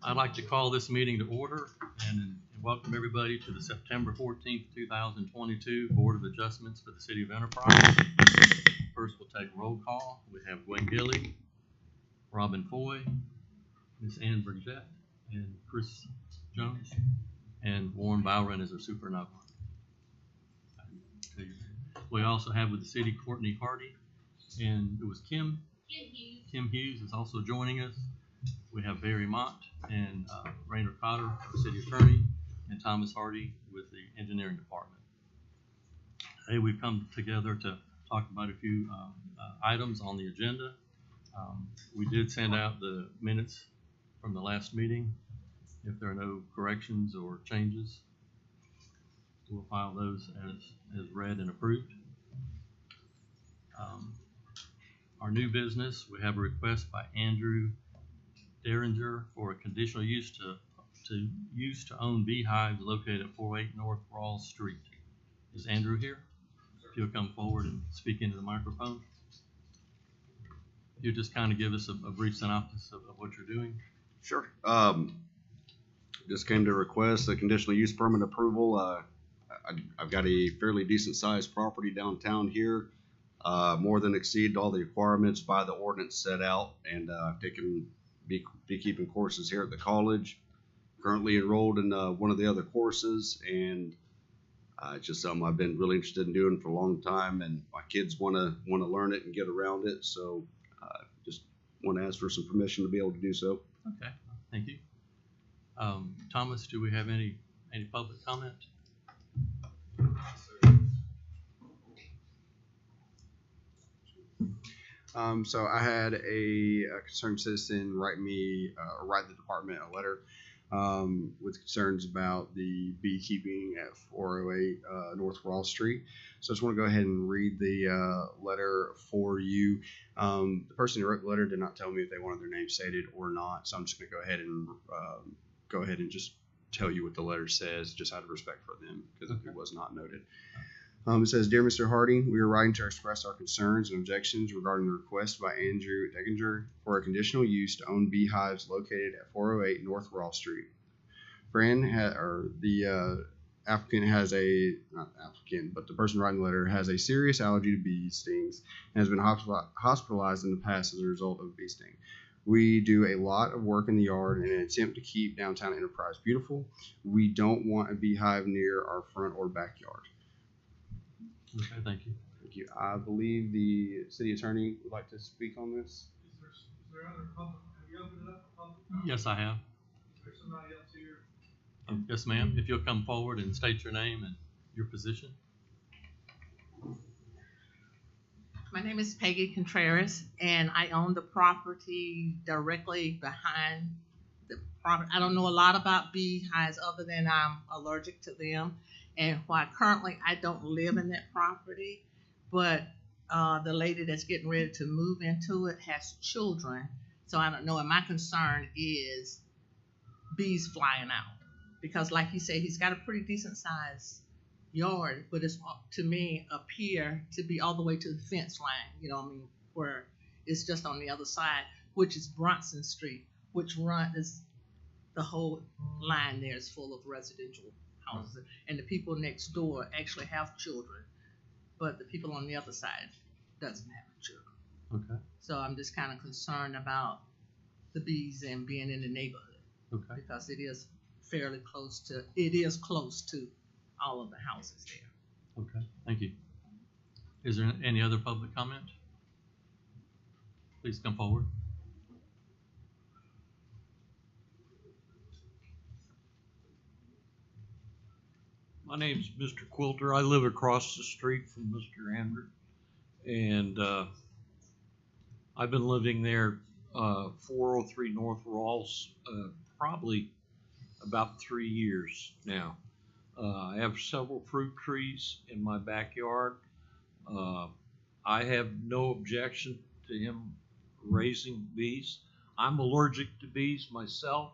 I'd like to call this meeting to order and welcome everybody to the September 14th, 2022 Board of Adjustments for the City of Enterprise. First, we'll take roll call. We have Gwen Gilly, Robin Foy, Miss Ann Burgett, and Chris Jones, and Warren Bowron as our supernova. We also have with the city Courtney Hardy, and it was Kim Hughes is also joining us. We have Barry Mott and Rainer Cotter, our city attorney, and Thomas Hardy with the engineering department. Today we've come together to talk about a few items on the agenda. We did send out the minutes from the last meeting. If there are no corrections or changes, we'll file those as read and approved. Our new business, we have a request by Andrew Derringer for a conditional use to own beehives located at 408 North Rawls Street. Is Andrew here? If you'll come forward and speak into the microphone. You just kind of give us a brief synopsis of what you're doing. Sure. Just came to request a conditional use permit approval. I've got a fairly decent sized property downtown here. More than exceed all the requirements by the ordinance set out, and I've taken beekeeping courses here at the college. Currently enrolled in one of the other courses, and it's just something I've been really interested in doing for a long time, and my kids want to learn it and get around it. So just want to ask for some permission to be able to do so. Okay, thank you. Thomas, do we have any public comment? So I had a concerned citizen write the department a letter with concerns about the beekeeping at 408 North Rawls Street. So I just want to go ahead and read the letter for you. The person who wrote the letter did not tell me if they wanted their name stated or not, so I'm just going to go ahead and just tell you what the letter says, just out of respect for them, because it was not noted. It says, "Dear Mr. Hardy, we are writing to express our concerns and objections regarding the request by Andrew Deginger for a conditional use to own beehives located at 408 North Rawls Street. The applicant has but the person writing the letter has a serious allergy to bee stings and has been hospitalized in the past as a result of a bee sting. We do a lot of work in the yard in an attempt to keep downtown Enterprise beautiful. We don't want a beehive near our front or backyard." Okay, thank you. Thank you. I believe the city attorney would like to speak on this. Is there other public? Have you opened it up for public comment? Yes, I have. Is there somebody else here? Yes, ma'am. If you'll come forward and state your name and your position. My name is Peggy Contreras, and I own the property directly behind the property. I don't know a lot about beehives other than I'm allergic to them. And while currently I don't live in that property, but the lady that's getting ready to move into it has children. So I don't know. And my concern is bees flying out. Because like he said, he's got a pretty decent size yard, but it's, to me, appear to be all the way to the fence line, where it's just on the other side, which is Bronson Street, which is the whole line there is full of residential houses. And the people next door actually have children, but the people on the other side doesn't have children. Okay. So I'm just kind of concerned about the bees and being in the neighborhood. Okay. Because it is close to all of the houses there. Okay, thank you. Is there any other public comment? please come forward. My name's Mr. Quilter. I live across the street from Mr. Andrew, and I've been living there, 403 North Rawls, probably about 3 years now. I have several fruit trees in my backyard. I have no objection to him raising bees. I'm allergic to bees myself.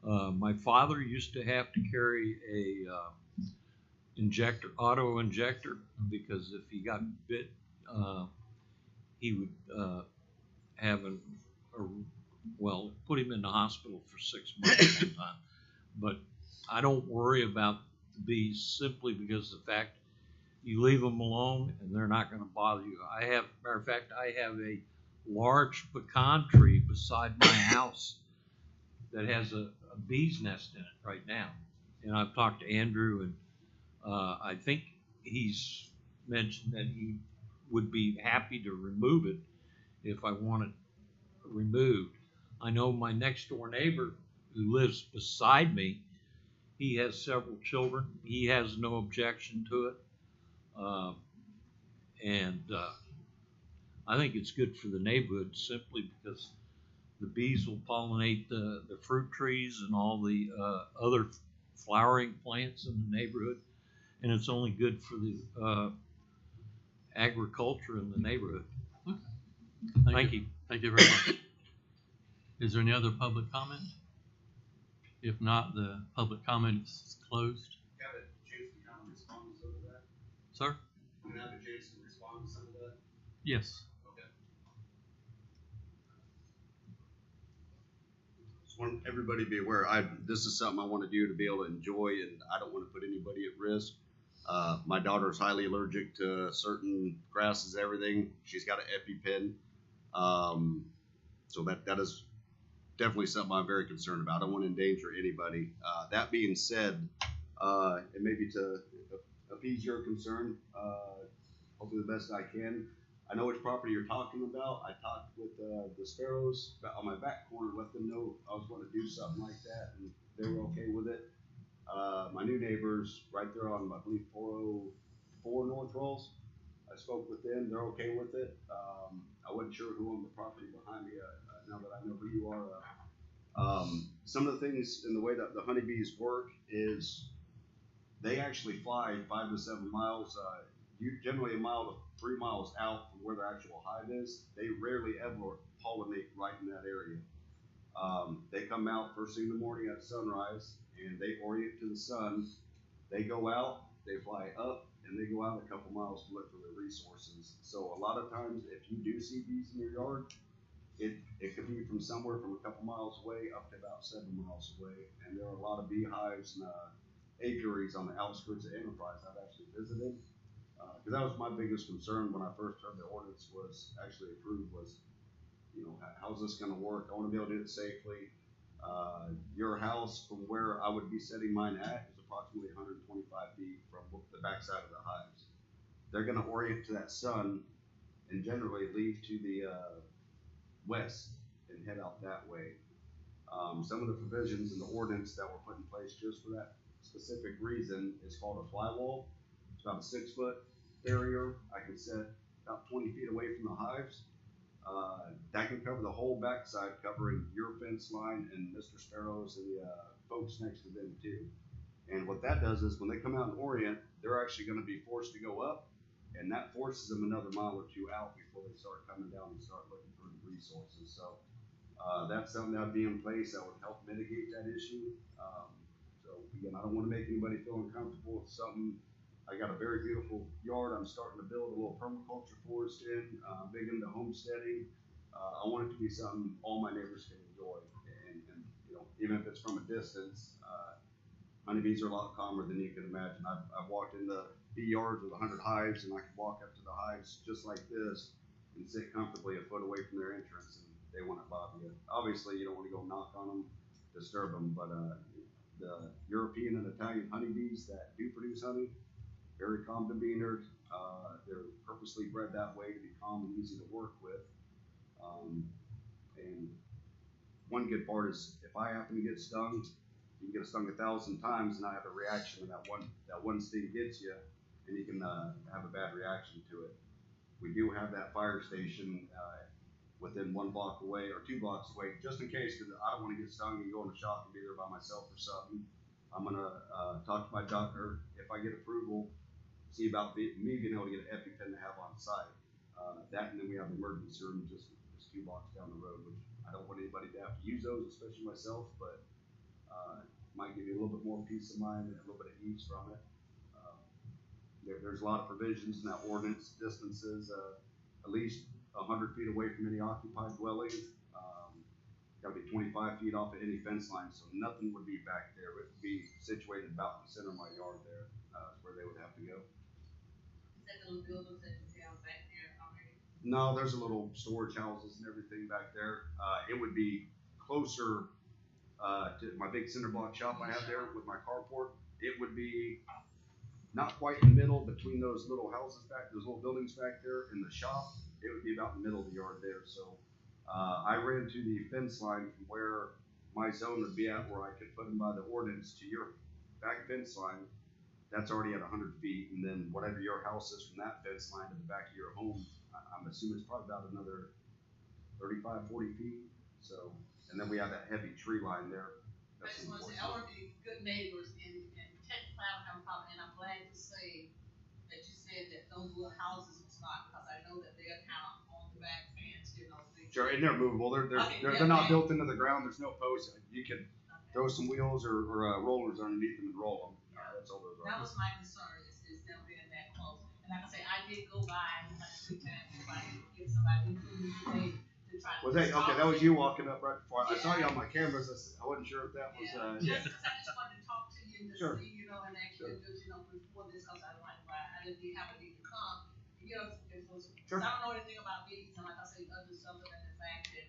My father used to have to carry a auto injector, because if he got bit, he would put him in the hospital for 6 months sometime. But I don't worry about the bees simply because of the fact you leave them alone and they're not going to bother you. Matter of fact, I have a large pecan tree beside my house that has a bee's nest in it right now. And I've talked to Andrew, and I think he's mentioned that he would be happy to remove it if I want it removed. I know my next door neighbor who lives beside me, he has several children. He has no objection to it. I think it's good for the neighborhood simply because the bees will pollinate the fruit trees and all the other flowering plants in the neighborhood. And it's only good for the agriculture in the neighborhood. Thank you. Thank you very much. Is there any other public comment? If not, the public comment is closed. Have a chance to kind of respond to some of that? Sir? Can I have a chance to respond to some of that? Yes. Okay. Just want everybody to be aware, this is something I want to do to be able to enjoy, and I don't want to put anybody at risk. My daughter's highly allergic to certain grasses, everything. She's got an EpiPen. So that is definitely something I'm very concerned about. I don't want to endanger anybody. That being said, and maybe to appease your concern, hopefully the best I can. I know which property you're talking about. I talked with the Sparrows on my back corner, let them know I was going to do something like that, and they were okay with it. My new neighbors right there on, I believe, 404 North Rawls, I spoke with them. They're okay with it. I wasn't sure who owned the property behind me. Now that I know who you are, some of the things in the way that the honeybees work is they actually fly 5 to 7 miles, generally a mile to 3 miles out from where their actual hive is. They rarely ever pollinate right in that area. They come out first thing in the morning at sunrise, and they orient to the sun. They go out, they fly up, and they go out a couple miles to look for their resources. So a lot of times, if you do see bees in your yard, it could be from somewhere from a couple miles away up to about 7 miles away. And there are a lot of beehives and apiaries on the outskirts of Enterprise I've actually visited. Because that was my biggest concern when I first heard the ordinance was actually approved was, how's this going to work? I want to be able to do it safely. Your house from where I would be setting mine at is approximately 125 feet from the backside of the hives. They're going to orient to that sun and generally leave to the west and head out that way. Some of the provisions in the ordinance that were put in place just for that specific reason is called a fly wall. It's about a 6-foot barrier. I can set about 20 feet away from the hives. That can cover the whole backside, covering your fence line and Mr. Sparrow's and the folks next to them too. And what that does is when they come out and orient, they're actually going to be forced to go up, and that forces them another mile or two out before they start coming down and start looking for the resources. So that's something that would be in place that would help mitigate that issue. So again, I don't want to make anybody feel uncomfortable with something. I got a very beautiful yard I'm starting to build a little permaculture forest in, big into homesteading. I want it to be something all my neighbors can enjoy. And even if it's from a distance, honeybees are a lot calmer than you can imagine. I've walked in the bee yards with 100 hives, and I can walk up to the hives just like this and sit comfortably a foot away from their entrance, and they won't bother you. Obviously, you don't want to go knock on them, disturb them, but the European and Italian honeybees that do produce honey, very calm demeanored. They're purposely bred that way to be calm and easy to work with. And one good part is if I happen to get stung, you can get stung 1,000 times and I have a reaction, and that one sting gets you, and you can have a bad reaction to it. We do have that fire station within 1 block away or 2 blocks away, just in case, because I don't want to get stung and go in the shop and be there by myself or something. I'm gonna talk to my doctor if I get approval, see about me being able to get an EpiPen to have on site. That, and then we have the emergency room just 2 blocks down the road, which I don't want anybody to have to use those, especially myself, but might give you a little bit more peace of mind and a little bit of ease from it. There's a lot of provisions in that ordinance, distances, at least 100 feet away from any occupied dwelling. Got to be 25 feet off of any fence line, so nothing would be back there. It would be situated about in the center of my yard there, where they would have to go. Is that the little buildings that you have back there already? No, there's a little storage houses and everything back there. It would be closer to my big cinder block shop I have there with my carport. It would be not quite in the middle between those little houses back, those little buildings back there and the shop. It would be about in the middle of the yard there. So I ran to the fence line from where my zone would be at, where I could put them by the ordinance to your back fence line. That's already at 100 feet. And then whatever your house is from that fence line to the back of your home, I'm assuming it's probably about another 35, 40 feet. So, and then we have that heavy tree line there. I just want to say, I want to be good neighbors and technically I don't have a problem, and I'm glad to say that you said that those little houses was not, because I know that they're kind of on the back fence, you know. Sure, and they're movable. They're not built into the ground. There's no posts. You can throw some wheels or rollers underneath them and roll them. That's all those are. That was my concern, is them being that close. And like I say, I did go by like 2 times to try to get somebody, including today, to try to. Was that okay? That was you walking up right before I saw you on my cameras. I wasn't sure if that was. Yeah. Just 'cause I just wanted to talk to you and to Sure. see, you know, and actually just, you know, before this, because I don't like, I didn't have a need to come. You know, Sure. I don't know anything about bees, and like I say, other something than the fact that,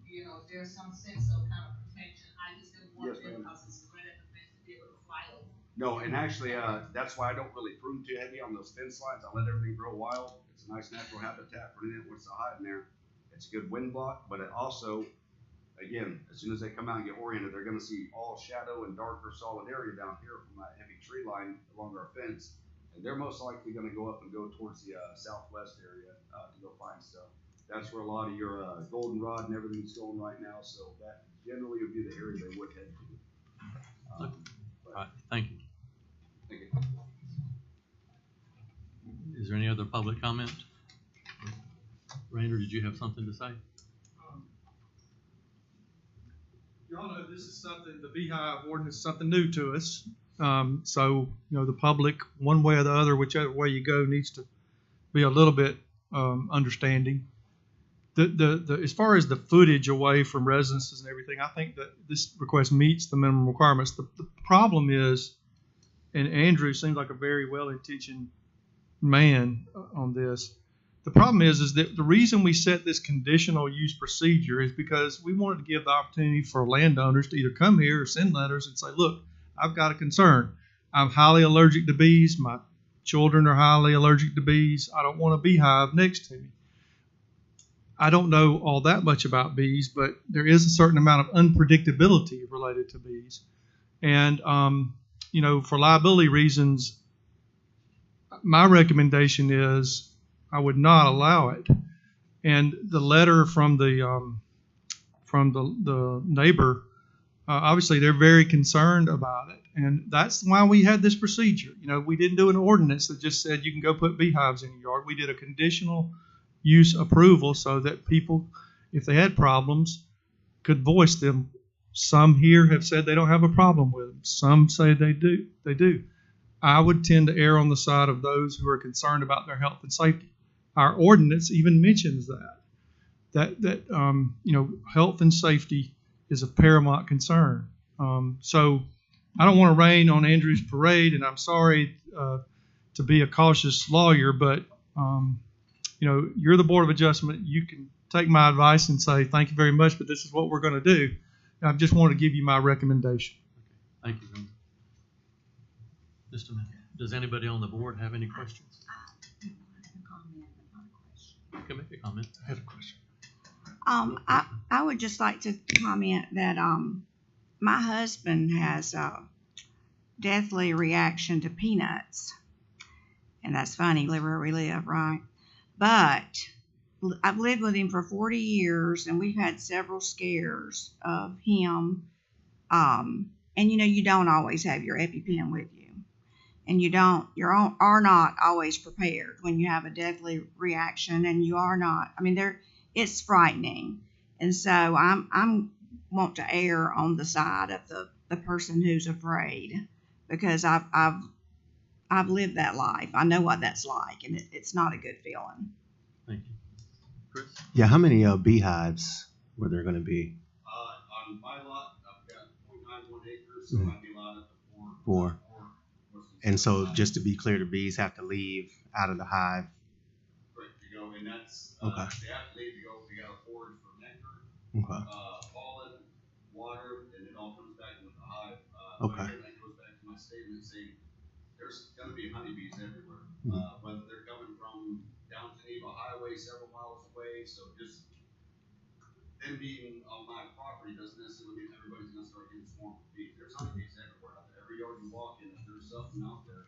you know, there's some sense of kind of protection. I just didn't want Yes, them, ma'am. because it's right at the fence, to be able to fly over. No, and actually, that's why I don't really prune too heavy on those fence lines. I let everything grow wild. It's a nice natural habitat for anything that wants to hide in there. It's a good wind block, but it also, again, as soon as they come out and get oriented, they're going to see all shadow and darker solid area down here from that heavy tree line along our fence. And they're most likely going to go up and go towards the southwest area to go find stuff. That's where a lot of your goldenrod and everything's going right now. So that generally would be the area they would head to. All right, thank you. Thank you. Is there any other public comment? Rainer, did you have something to say? Y'all know this is something, the beehive ordinance is something new to us. So, you know, the public, one way or the other, whichever way you go, needs to be a little bit understanding. As far as the footage away from residences and everything, I think that this request meets the minimum requirements. The problem is, and Andrew seems like a very well-intentioned man on this. The problem is that the reason we set this conditional use procedure is because we wanted to give the opportunity for landowners to either come here or send letters and say, look, I've got a concern. I'm highly allergic to bees. My children are highly allergic to bees. I don't want a beehive next to me. I don't know all that much about bees, but there is a certain amount of unpredictability related to bees. And, you know, for liability reasons, my recommendation is I would not allow it. And the letter from the neighbor, obviously they're very concerned about it. And that's why we had this procedure. You know, we didn't do an ordinance that just said you can go put beehives in your yard. We did a conditional use approval so that people, if they had problems, could voice them. Some here have said they don't have a problem with them. Some say they do. They do. I would tend to err on the side of those who are concerned about their health and safety. Our ordinance even mentions that you know, health and safety is a paramount concern. So I don't want to rain on Andrew's parade, and I'm sorry to be a cautious lawyer, but you know, you're the Board of Adjustment. You can take my advice and say thank you very much, but this is what we're going to do. I just want to give you my recommendation. Thank you, Rainer. Just a minute. Does anybody on the board have any questions? I have a comment, but not a question. You can make a comment. I had a question. I would just like to comment that, my husband has a deathly reaction to peanuts. And that's funny, live where we live, right? But I've lived with him for 40 years and we've had several scares of him. And you don't always have your EpiPen with you. And are not always prepared when you have a deathly reaction, and you are not. I mean, it's frightening, and so I'm want to err on the side of the person who's afraid, because I've lived that life. I know what that's like, and it's not a good feeling. Thank you. Chris? Yeah, how many beehives were there going to be? On my lot, I've got 0.91 acres, so I'd be allowed up to Four. And so, just to be clear, the bees have to leave out of the hive. Right, to go, and that's, Okay. they have to leave to go, we gotta forage for nectar, Okay. pollen, water, and it all comes back into the hive. Okay. Again, that goes back to my statement saying, there's gonna be honeybees everywhere. Mhm. Whether they're coming from down Geneva Highway several miles away, so just them being on my property doesn't necessarily mean everybody's gonna start getting swarmed with bees. There's honeybees everywhere out there. Every yard you walk in, there's something out there.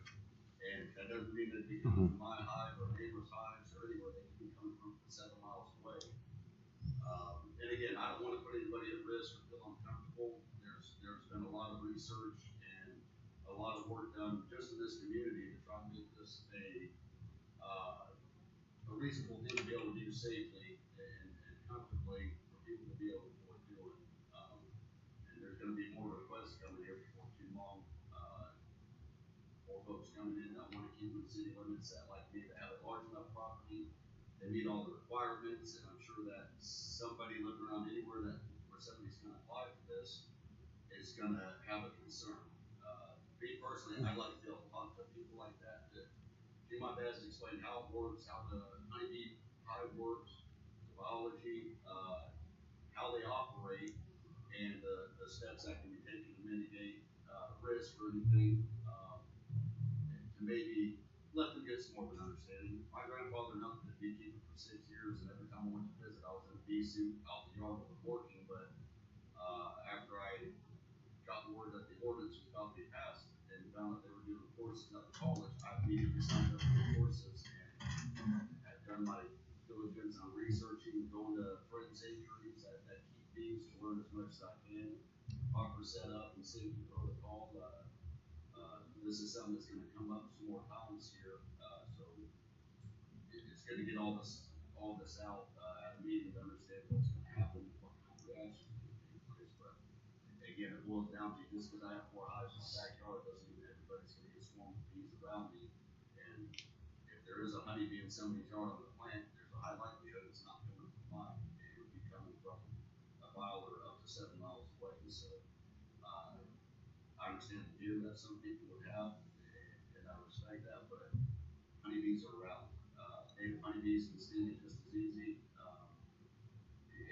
And that doesn't mean that they come from my hive or neighbor's hives or anywhere. They can be coming from 7 miles away. And again, I don't wanna put anybody at risk or feel uncomfortable. There's been a lot of research and a lot of work done just in this community to try to make this a reasonable thing to be able to do safely and comfortably for people to be able to afford doing. And there's gonna be more requests coming here before too long. More folks coming in that wanna keep the city limits that like me, that have a large enough property, they meet all the requirements, and I'm sure that somebody living around anywhere where somebody's gonna apply for this is gonna have a concern. Me personally, I'd like to be able to talk to people like that, to do my best to explain how it works, how the honeybee hive works, the biology, how they operate, and the steps that can be taken to mitigate risk or anything, to maybe let them get some more of an understanding. My grandfather nothing to beekeeping for 6 years, and every time I went to visit, I was in a bee suit out in the yard working. But after I got word that the ordinance was about to be passed and found that they were doing courses up at college, I immediately signed up for the courses and had done my diligence on researching, going to friends' apiaries that keep bees to learn as much as I can, proper setup and safety protocol. This is something that's going to come up some more times here, so it's going to get all this out at a meeting to understand what's going to happen, what kind of reactions are going to take place. But again, it boils down to just because I have 4 hives in my backyard doesn't mean everybody's going to get swarmed with bees around me. And if there is a honeybee in somebody's yard on the plant, there's a high likelihood it's not coming from mine. It would be coming from a mile or up to 7 miles away. So I understand the view that some people would have, and I respect that, but honeybees are around. Native honeybees can sting it just as easy.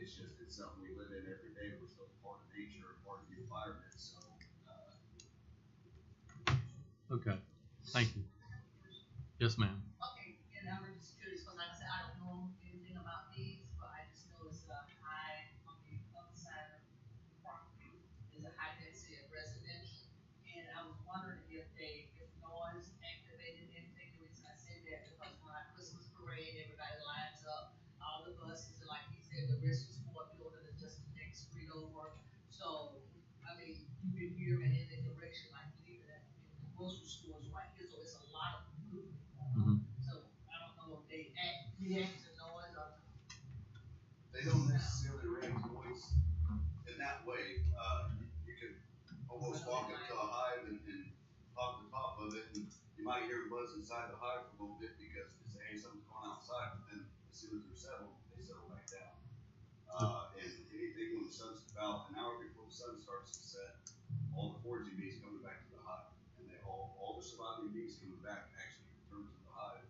It's something we live in every day. We're still part of nature, part of the environment. So. Okay, thank you. Yes, ma'am. Okay, and I'm just curious, because like I said, I don't know anything about these, but I just know it's a high, on the other side of the property, is a high density of residential. And I was wondering if noise activated anything. The reason I say that, because when our Christmas parade, everybody lines up, all the buses, and like he said, the Richards Ford building is just the next street over. So, I mean, you can hear them in any direction, like leaving it in the grocery stores right here, so it's a lot of movement going on. Mhm. So I don't know if they react to noise or. They don't necessarily react to noise in that way. You can almost walk up to a hive and pop the top of it, and you might hear a buzz inside the hive for a little bit because they say, hey, something's going on outside, but then as soon as they're settled, they settle back down. And anything when the sun's about an hour before the sun starts to set, all the foraging bees coming back to the hive, and all the surviving bees coming back actually return to the hive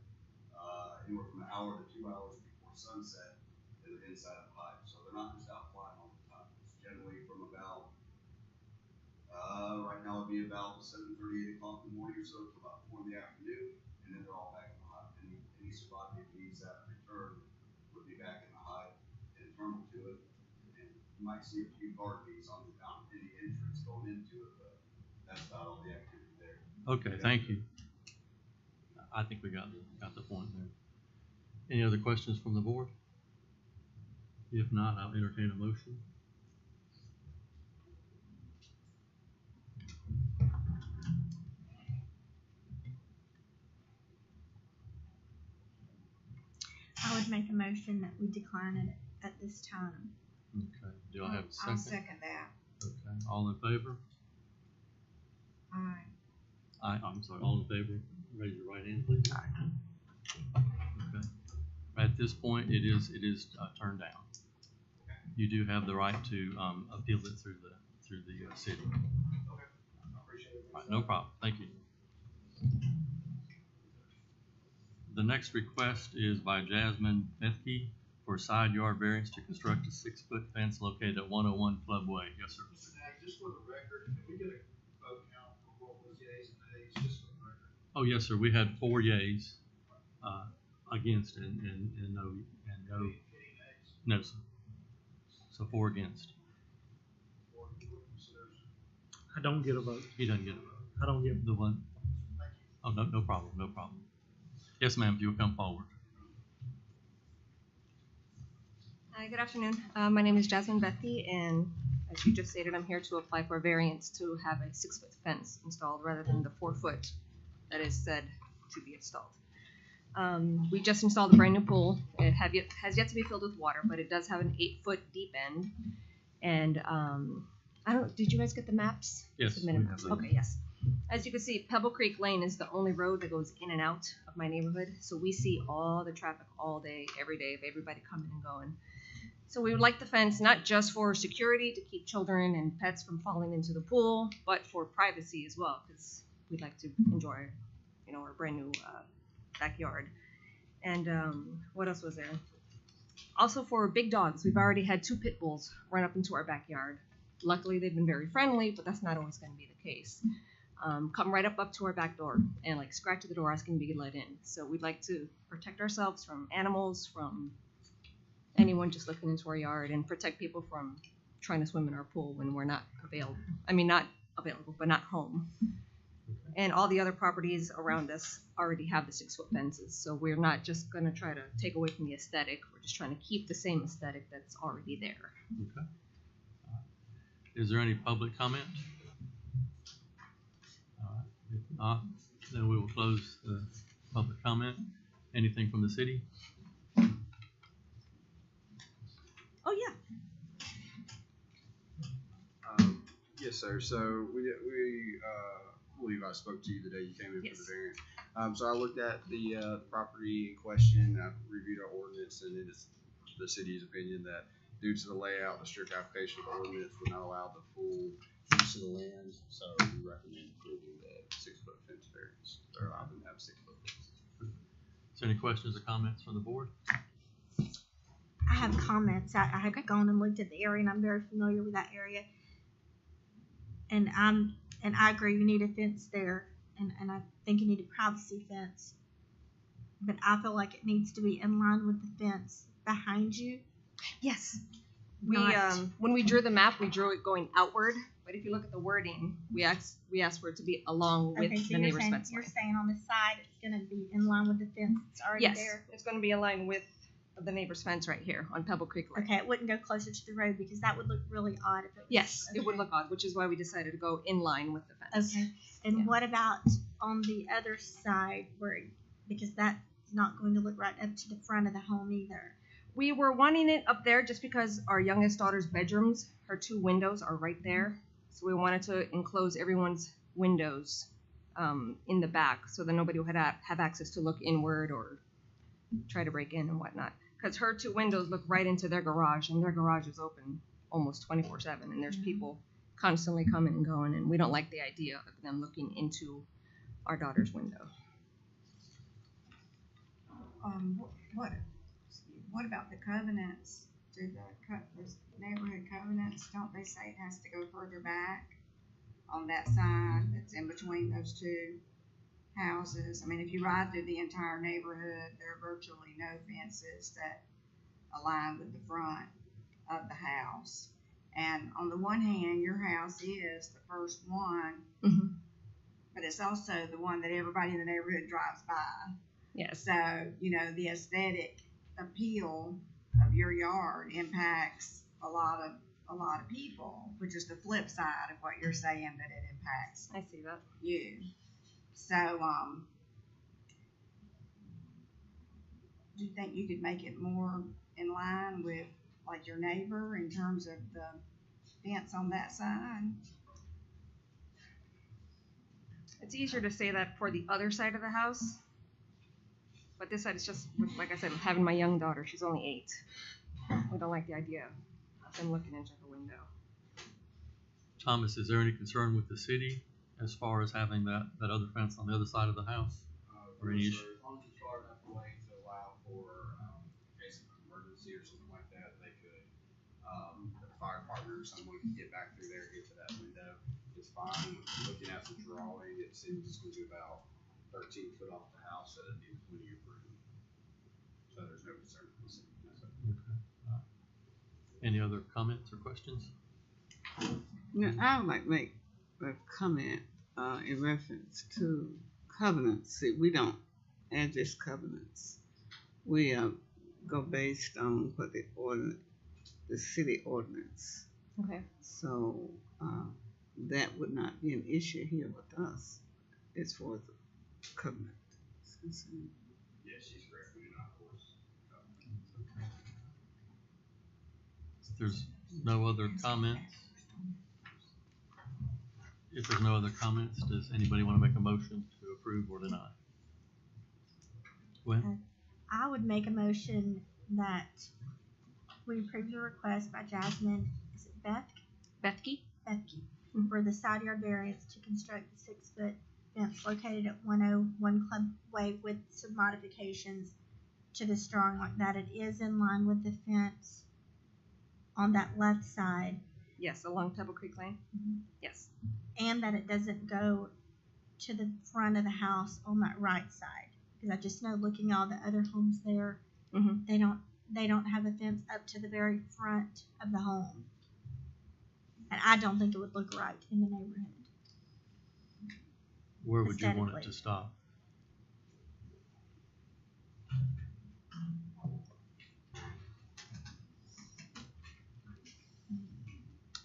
anywhere from an hour to 2 hours before sunset inside of the hive. So they're not just out flying all the time. It's generally from about right now it'd be about 7:30, 8 o'clock in the morning or so to about 4 in the afternoon, and then they're all back in the hive. Any surviving bees that return would be back in the hive and internal to it. You might see a few RVs on in the entrance going into it, but that's about all the activity there. Okay, thank you. I think we got the point there. Any other questions from the board? If not, I'll entertain a motion. I would make a motion that we decline it at this time. Okay, do I have a I'll second? second that. Okay, all in favor? Aye. I'm sorry, all in favor, raise your right hand, please. Okay. At this point, it is turned down. You do have the right to appeal it through the city. Okay. I appreciate it. All right, no problem. Thank you. The next request is by Jasmine Bethke for side yard variance to construct a 6-foot fence located at 101 Club Way. Yes, sir. Mr. Knapp, just for the record, can we get a vote count for what was yeas and nays, just for the record? Oh, yes, sir. We had 4 yeas against and no Any nays? no, sir. So 4 against. Or you would consider? I don't get a vote. He doesn't get a vote. I don't get The one. Thank you. Oh, no problem. No problem. Yes, ma'am. If you will come forward. Hi, good afternoon. My name is Jasmine Bethy, and as you just stated, I'm here to apply for a variance to have a 6-foot fence installed rather than the 4-foot that is said to be installed. We just installed a brand new pool. It has yet to be filled with water, but it does have an 8-foot deep end. And did you guys get the maps? Yes, Submitted we have maps. those. Okay, yes. As you can see, Pebble Creek Lane is the only road that goes in and out of my neighborhood. So we see all the traffic all day, every day of everybody coming and going. So we would like the fence not just for security to keep children and pets from falling into the pool, but for privacy as well, because we'd like to enjoy, our brand new backyard. And what else was there? Also for big dogs, we've already had 2 pit bulls run up into our backyard. Luckily, they've been very friendly, but that's not always going to be the case. Come right up to our back door and scratch at the door asking to be let in. So we'd like to protect ourselves from animals, from anyone just looking into our yard, and protect people from trying to swim in our pool when we're not available. I mean, not available, but not home. And all the other properties around us already have the 6-foot fences, so we're not just going to try to take away from the aesthetic. We're just trying to keep the same aesthetic that's already there. Okay. Is there any public comment? All right. If not, then we will close the public comment. Anything from the city? Oh, yeah. Yes, sir. So we believe I spoke to you the day you came in Yes. for the variance. So I looked at the property in question. I reviewed our ordinance, and it is the city's opinion that due to the layout, the strict application of the ordinance would not allow the full use of the land. So we recommend approving the 6-foot fence variance, or allow them to have 6-foot fences. Is there any questions or comments from the board? I have comments. I have gone and looked at the area, and I'm very familiar with that area. And I agree, you need a fence there, and I think you need a privacy fence. But I feel like it needs to be in line with the fence behind you. Yes. Not- When we drew the map, we drew it going outward. But if you look at the wording, we asked for it to be along with Okay, so the you're neighbor's saying, fence you're line. saying on the side it's gonna be in line with the fence that's already Yes, there? it's going to be aligned with the neighbor's fence right here on Pebble Creek Lane. Okay, it wouldn't go closer to the road because that would look really odd if it was. Yes, it would okay. look odd, which is why we decided to go in line with the fence. Okay, and Yeah. what about on the other side because that's not going to look right up to the front of the home either? We were wanting it up there just because our youngest daughter's bedrooms, her 2 windows are right there. So we wanted to enclose everyone's windows in the back so that nobody would have access to look inward or try to break in and whatnot. Because her 2 windows look right into their garage, and their garage is open almost 24/7, and there's people constantly coming and going, and we don't like the idea of them looking into our daughter's window. What about the covenants? Do the neighborhood covenants, don't they say it has to go further back on that side that's in between those 2 houses? I mean, if you ride through the entire neighborhood, there are virtually no fences that align with the front of the house. And on the one hand, your house is the first one, Mhm. but it's also the one that everybody in the neighborhood drives by. Yes. So, you know, the aesthetic appeal of your yard impacts a lot of people, which is the flip side of what you're saying that it impacts I see that. you. So, do you think you could make it more in line with like your neighbor in terms of the fence on that side? It's easier to say that for the other side of the house. But this side is just, like I said, having my young daughter. She's only 8. We don't like the idea of them looking into the window. Thomas, is there any concern with the city as far as having that other fence on the other side of the house? Or any issue? As long as it's far enough away to allow for, in case of an emergency or something like that, they could, the fire department or someone could get back through there, get to that window. It's fine. Looking at the drawing, it seems it's going to be about 13 foot off the house at a 20-year room. So there's no concern for the city. No, sir. Any other comments or questions? Yeah, I would like to make a comment in reference to covenants. See, we don't add just covenants. We go based on what the city ordinance. Okay. So that would not be an issue here with us as far as the covenant is concerned. Yeah, she's correct. We do not force. If there's no other comments, does anybody want to make a motion to approve or deny? Gwen? I would make a motion that we approve the request by Jasmine, is it Bethke? Bethke, for the side yard variance to construct the 6-foot fence located at 101 Club Way with some modifications to the drawing, like that it is in line with the fence on that left side, Yes, along Pebble Creek Lane. Mhm. Yes. and that it doesn't go to the front of the house on that right side. Because I just know, looking at all the other homes there, Mhm. they don't have a fence up to the very front of the home, and I don't think it would look right in the neighborhood. Where would you want it to Aesthetically. stop?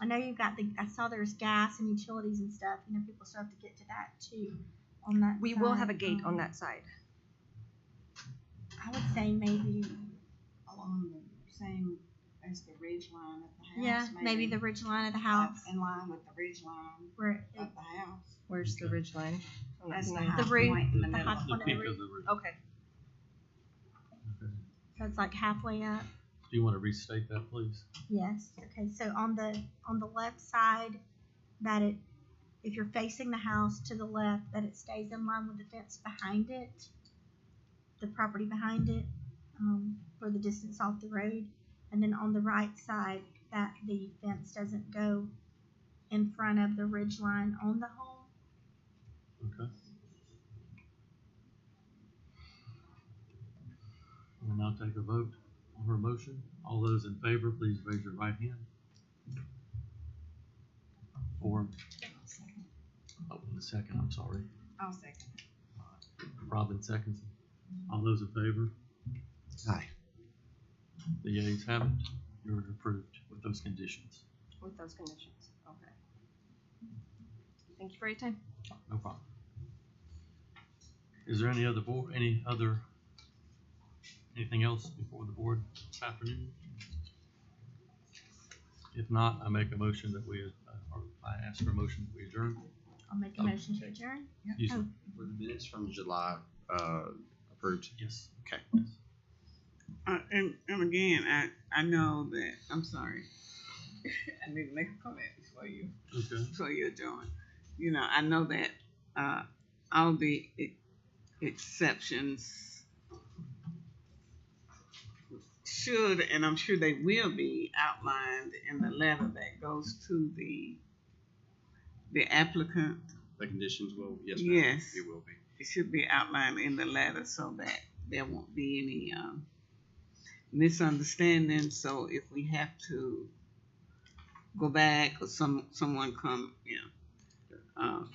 I know you've got I saw there's gas and utilities and stuff. You know, people still have to get to that too. On that, We will have a side. gate on that side. I would say maybe, Along the same as the ridge line of the house? yeah, maybe the ridge line of the house In line with the ridge line where it, of the house. Where's the ridge line? I'm not That's the seeing high it. The roof, point in the the middle. high The point of peak the of roof. the roof. Okay. So it's like halfway up. Do you want to restate that, please? Yes. Okay. So on the left side, that it, if you're facing the house to the left, that it stays in line with the fence behind it, the property behind it, for the distance off the road, and then on the right side, that the fence doesn't go in front of the ridge line on the home. Okay. We'll now take a vote on her motion. All those in favor, please raise your right hand. Or, in a second, I'm sorry. I'll second. Robin seconds. All those in favor? Aye. The yeas have it. You're approved with those conditions. With those conditions. Okay. Thank you for your time. No problem. Is there any anything else before the board this afternoon? If not, I make a motion that or I ask for a motion that we adjourn. I'll make a motion to adjourn. You said- Were the minutes from July approved? Yes. Okay. And again, I know that, I'm sorry. I need to make a comment before you adjourn. You know, I know that all the exceptions should, and I'm sure they will be outlined in the letter that goes to the applicant. The conditions will, yes, ma'am. Yes. It will be. It should be outlined in the letter so that there won't be any misunderstanding. So if we have to go back or someone come,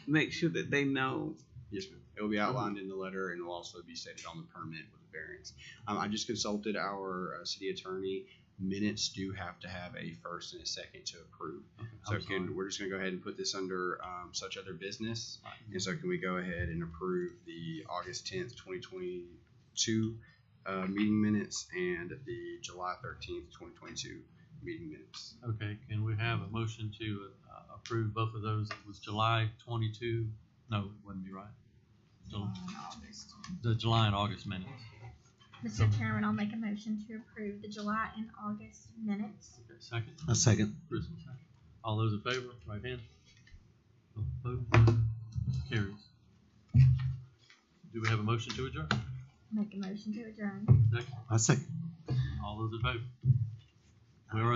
make sure that they know. Yes, ma'am. It will be outlined in the letter and will also be stated on the permit with the variance. I just consulted our city attorney. Minutes do have to have a first and a second to approve. Okay, So we're just gonna go ahead and put this under such other business. Right. And so can we go ahead and approve the August 10th, 2022 meeting minutes and the July 13th, 2022 meeting minutes? Okay, can we have a motion to approve both of those? It was July 22, no, it wouldn't be right. The July and August minutes. Mr. Chairman, I'll make a motion to approve the July and August minutes. Okay, second. A second. Chris will second. All those in favor, right hand. Opposed? Carries. Do we have a motion to adjourn? Make a motion to adjourn. Second. A second. All those in favor? We are